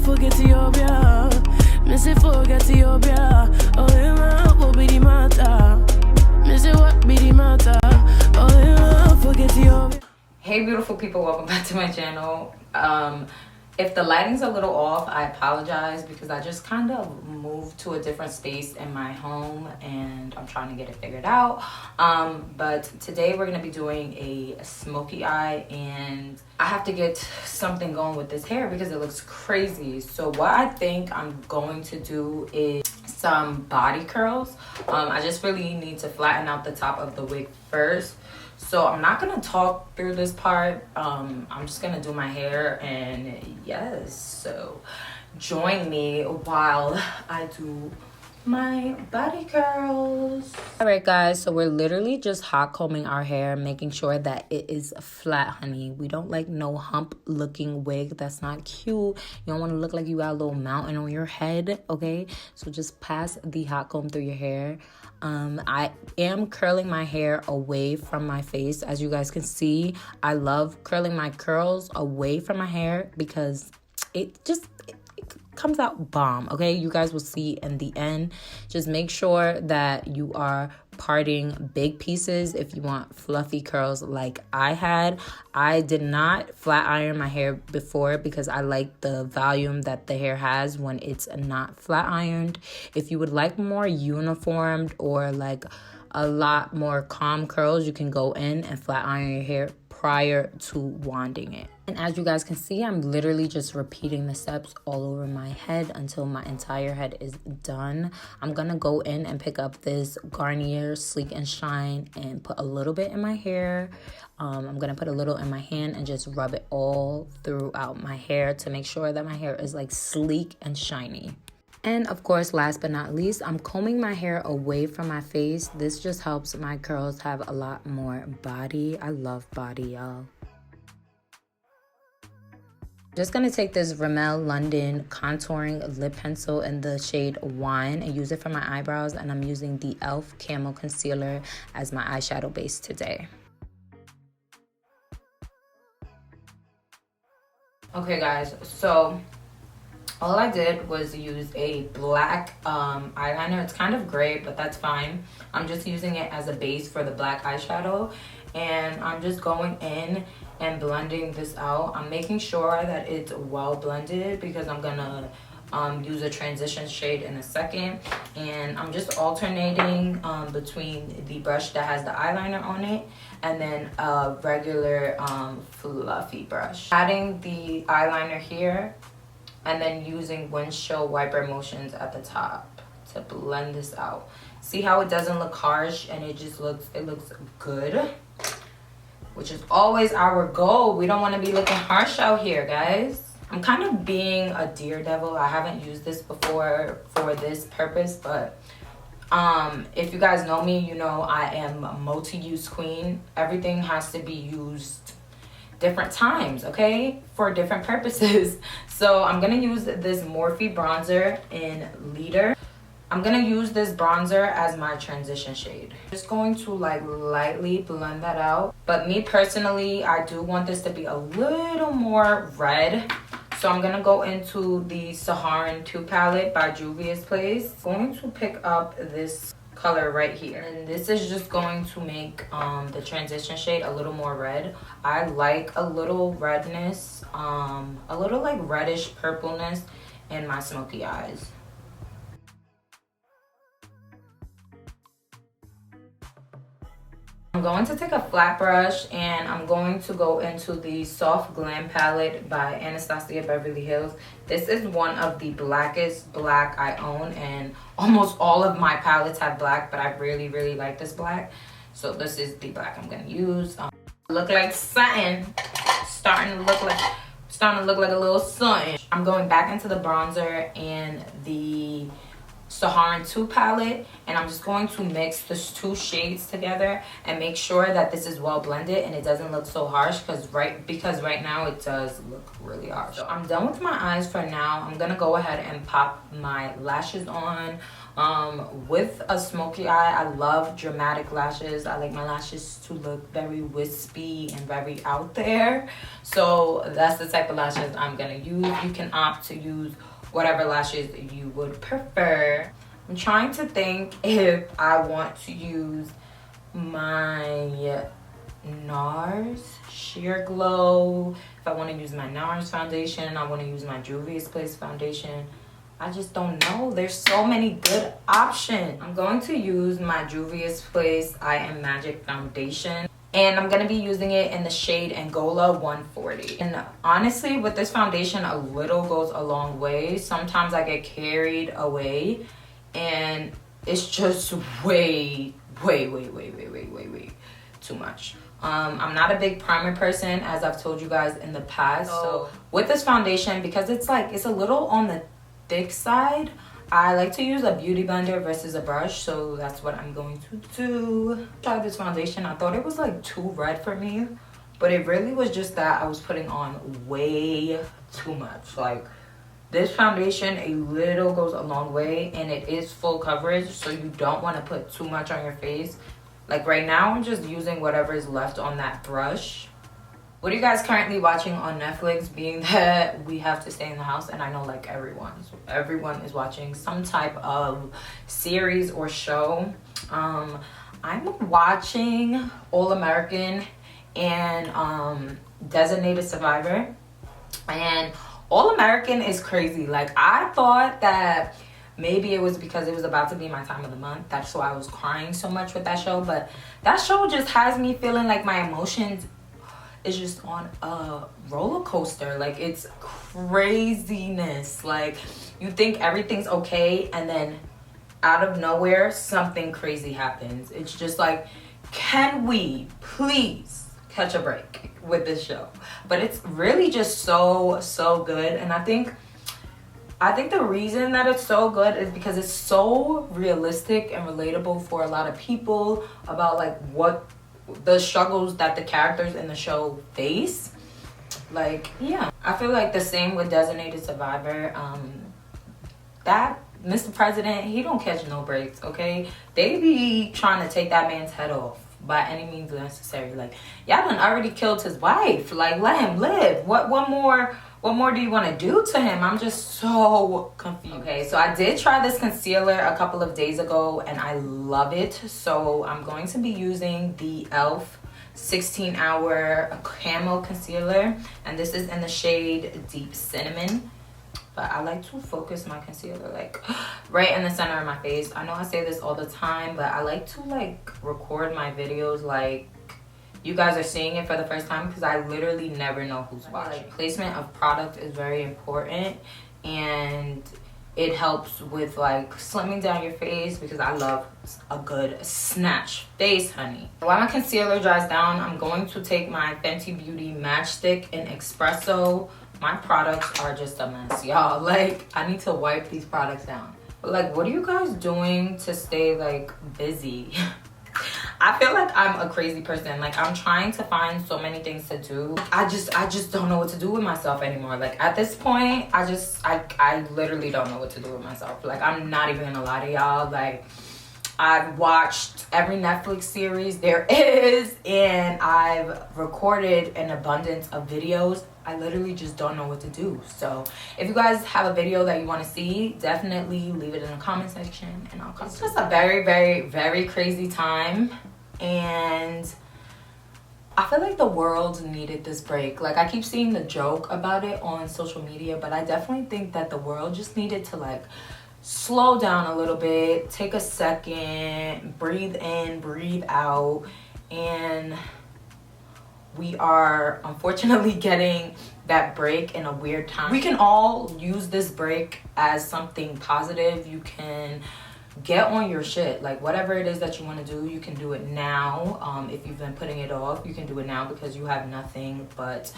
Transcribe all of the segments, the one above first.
forget Ethiopia. Missy forget Ethiopia. Oh, yeah, what be the matter? Missy what be the matter? Oh, yeah, forget Ethiopia. Hey beautiful people, welcome back to my channel. If the lighting's a little off, I apologize because I just kind of moved to a different space in my home and I'm trying to get it figured out. But today we're gonna be doing a smoky eye, and I have to get something going with this hair because it looks crazy. So what I think I'm going to do is some body curls. I just really need to flatten out the top of the wig first. So I'm not gonna talk through this part. I'm just gonna do my hair, and yes, so join me while I do my body curls. All right guys, so we're literally just hot combing our hair, making sure that it is flat, honey. We don't like no hump looking wig. That's not cute. You don't want to look like you got a little mountain on your head, okay? So just pass the hot comb through your hair. I am curling my hair away from my face. As you guys can see, I love curling my curls away from my hair because it comes out bomb, okay? You guys will see in the end. Just make sure that you are parting big pieces if you want fluffy curls like I had. I did not flat iron my hair before because I like the volume that the hair has when it's not flat ironed. If you would like more uniformed or like a lot more calm curls, you can go in and flat iron your hair prior to wanding it. And as you guys can see, I'm literally just repeating the steps all over my head until my entire head is done. I'm gonna go in and pick up this Garnier Sleek and Shine and put a little bit in my hair. I'm gonna put a little in my hand and just rub it all throughout my hair to make sure that my hair is like sleek and shiny. And of course, last but not least, I'm combing my hair away from my face. This just helps my curls have a lot more body. I love body, y'all. Just gonna take this Rimmel London contouring lip pencil in the shade Wine and use it for my eyebrows, and I'm using the e.l.f. Camo concealer as my eyeshadow base today. Okay guys, so all I did was use a black eyeliner. It's kind of gray, but that's fine. I'm just using it as a base for the black eyeshadow, and I'm just going in and blending this out. I'm making sure that it's well blended because I'm gonna use a transition shade in a second, and I'm just alternating between the brush that has the eyeliner on it and then a regular fluffy brush. Adding the eyeliner here and then using windshield wiper motions at the top to blend this out. See how it doesn't look harsh and it looks good, which is always our goal. We don't want to be looking harsh out here, guys. I'm kind of being a daredevil. I haven't used this before for this purpose, but if you guys know me, you know I am a multi-use queen. Everything has to be used different times, okay, for different purposes. So I'm gonna use this Morphe bronzer in Leader. I'm gonna use this bronzer as my transition shade. Just going to like lightly blend that out. But me personally, I do want this to be a little more red. So I'm gonna go into the Saharan 2 palette by Juvias Place. Going to pick up this color right here, and this is just going to make the transition shade a little more red. I like a little redness, a little like reddish purpleness in my smoky eyes. I'm going to take a flat brush and I'm going to go into the Soft Glam palette by Anastasia Beverly Hills. This is one of the blackest black I own, and almost all of my palettes have black, but I really like this black. So this is the black I'm gonna use. Look like something. Starting to look like a little something. I'm going back into the bronzer and the Saharan 2 palette, and I'm just going to mix the two shades together and make sure that this is well blended and it doesn't look so harsh, because right now it does look really harsh. So I'm done with my eyes for now. I'm gonna go ahead and pop my lashes on. With a smoky eye, I love dramatic lashes. I like my lashes to look very wispy and very out there. So that's the type of lashes I'm gonna use. You can opt to use whatever lashes you would prefer. I'm trying to think if I want to use my NARS Sheer Glow, if I want to use my NARS foundation, I want to use my Juvias Place foundation. I just don't know. There's so many good options. I'm going to use my Juvias Place I Am Magic foundation. And I'm going to be using it in the shade Angola 140. And honestly, with this foundation, a little goes a long way. Sometimes I get carried away. And it's just way too much. I'm not a big primer person, as I've told you guys in the past. So with this foundation, because it's a little on the thick side, I like to use a beauty blender versus a brush, so that's what I'm going to do. Try this foundation. I thought it was like too red for me, but it really was just that I was putting on way too much. Like, this foundation, a little goes a long way, and it is full coverage, so you don't want to put too much on your face. Like right now, I'm just using whatever is left on that brush. What are you guys currently watching on Netflix, being that we have to stay in the house? And I know like everyone is watching some type of series or show. I'm watching All American and Designated Survivor. And All American is crazy. Like, I thought that maybe it was because it was about to be my time of the month. That's why I was crying so much with that show. But that show just has me feeling like my emotions is just on a roller coaster. Like, it's craziness. Like, you think everything's okay, and then out of nowhere, something crazy happens. It's just like, can we please catch a break with this show? But it's really just so good. And I think the reason that it's so good is because it's so realistic and relatable for a lot of people about like what the struggles that the characters in the show face. Like, yeah, I feel like the same with Designated Survivor. That Mr. President, he don't catch no breaks, okay? They be trying to take that man's head off by any means necessary. Like, y'all done already killed his wife. Like, let him live. What more do you want to do to him? I'm just so confused. Okay, so I did try this concealer a couple of days ago, and I love it. So I'm going to be using the e.l.f. 16-hour Camo concealer, and this is in the shade Deep Cinnamon. But I like to focus my concealer like right in the center of my face. I know I say this all the time, but I like to like record my videos like you guys are seeing it for the first time, because I literally never know who's watching. Like, placement of product is very important, and it helps with like slimming down your face, because I love a good snatch face, honey. While my concealer dries down, I'm going to take my Fenty Beauty Matchstick in Espresso. My products are just a mess, y'all. Like, I need to wipe these products down. But like, what are you guys doing to stay like busy? I feel like I'm a crazy person. Like, I'm trying to find so many things to do. I just don't know what to do with myself anymore. Like, at this point, I literally don't know what to do with myself. Like, I'm not even gonna lie to y'all. Like, I've watched every Netflix series there is, and I've recorded an abundance of videos. I literally just don't know what to do. So if you guys have a video that you want to see, definitely leave it in the comment section, and I'll come. It's just a very crazy time, and I feel like the world needed this break. Like, I keep seeing the joke about it on social media, but I definitely think that the world just needed to like slow down a little bit, take a second, breathe in, breathe out. And we are unfortunately getting that break in a weird time. We can all use this break as something positive. You can get on your shit. Like, whatever it is that you want to do, you can do it now. If you've been putting it off, you can do it now, because you have nothing but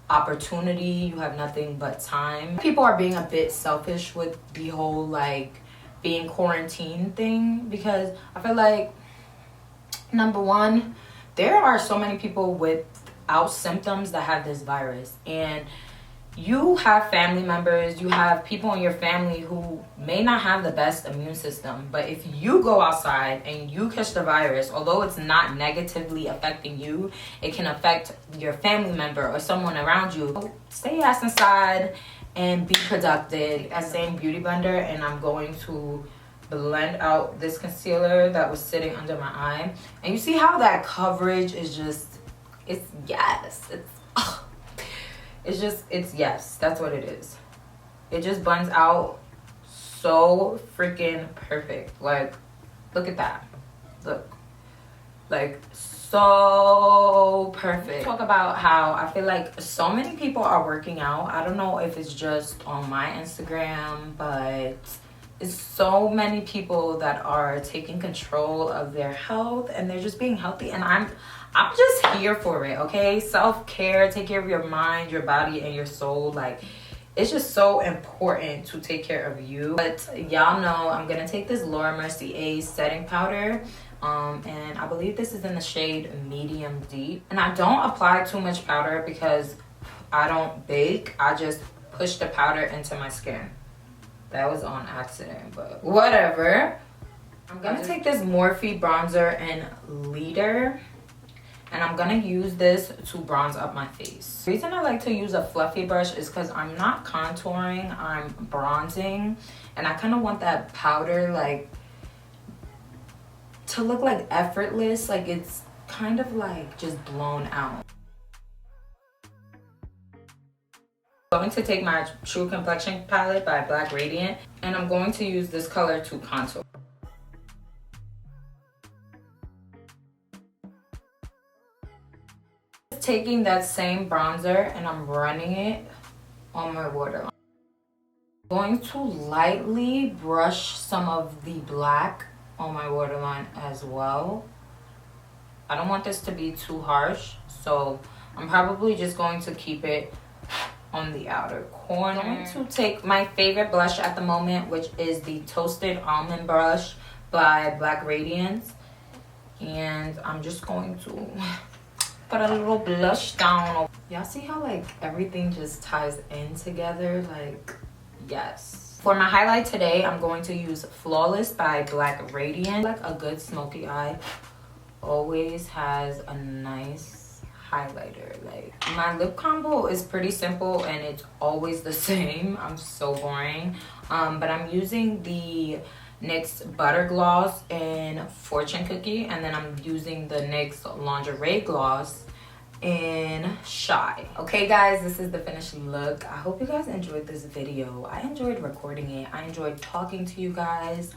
opportunity, you have nothing but time. People are being a bit selfish with the whole like being quarantined thing, because I feel like, number one, there are so many people without symptoms that have this virus, and you have family members, you have people in your family who may not have the best immune system, but if you go outside and you catch the virus, although it's not negatively affecting you, it can affect your family member or someone around you. Stay your ass inside and be productive. That same beauty blender, and I'm going to blend out this concealer that was sitting under my eye. And you see how that coverage is just, it's yes, it's yes, that's what it is. It just blends out so freaking perfect. Like, look at that. Look, like, so perfect. Talk about how I feel like so many people are working out. I don't know if it's just on my Instagram, but it's so many people that are taking control of their health and they're just being healthy, and I'm just here for it. Okay, self-care, take care of your mind, your body, and your soul. Like, it's just so important to take care of you. But y'all know I'm gonna take this Laura Mercier setting powder, and I believe this is in the shade medium deep, and I don't apply too much powder because I don't bake. I just push the powder into my skin. That was on accident, but whatever. I'm gonna take this Morphe bronzer in Leader, and I'm gonna use this to bronze up my face. The reason I like to use a fluffy brush is because I'm not contouring, I'm bronzing, and I kind of want that powder like to look like effortless, like it's kind of like just blown out. I'm going to take my True Complexion palette by Black Radiant, and I'm going to use this color to contour. Taking that same bronzer and I'm running it on my waterline. I'm going to lightly brush some of the black on my waterline as well. I don't want this to be too harsh, so I'm probably just going to keep it on the outer corner. I'm going to take my favorite blush at the moment, which is the Toasted Almond brush by Black Radiance, and I'm just going to put a little blush down. Y'all see how like everything just ties in together? Like, yes. For my highlight today, I'm going to use Flawless by Black Radiance. Like a good smoky eye always has a nice highlighter. Like, my lip combo is pretty simple and it's always the same. I'm so boring. But I'm using the Nyx Butter Gloss in Fortune Cookie, and then I'm using the Nyx Lingerie Gloss in Shy. Okay guys, this is the finished look. I hope you guys enjoyed this video. I enjoyed recording it. I enjoyed talking to you guys.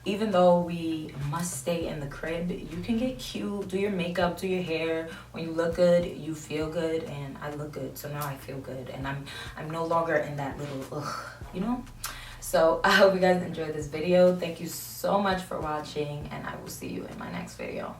Even though we must stay in the crib, you can get cute, do your makeup, do your hair. When you look good, you feel good, and I look good, so now I feel good, and I'm no longer in that little ugh, you know. So I hope you guys enjoyed this video. Thank you so much for watching, and I will see you in my next video.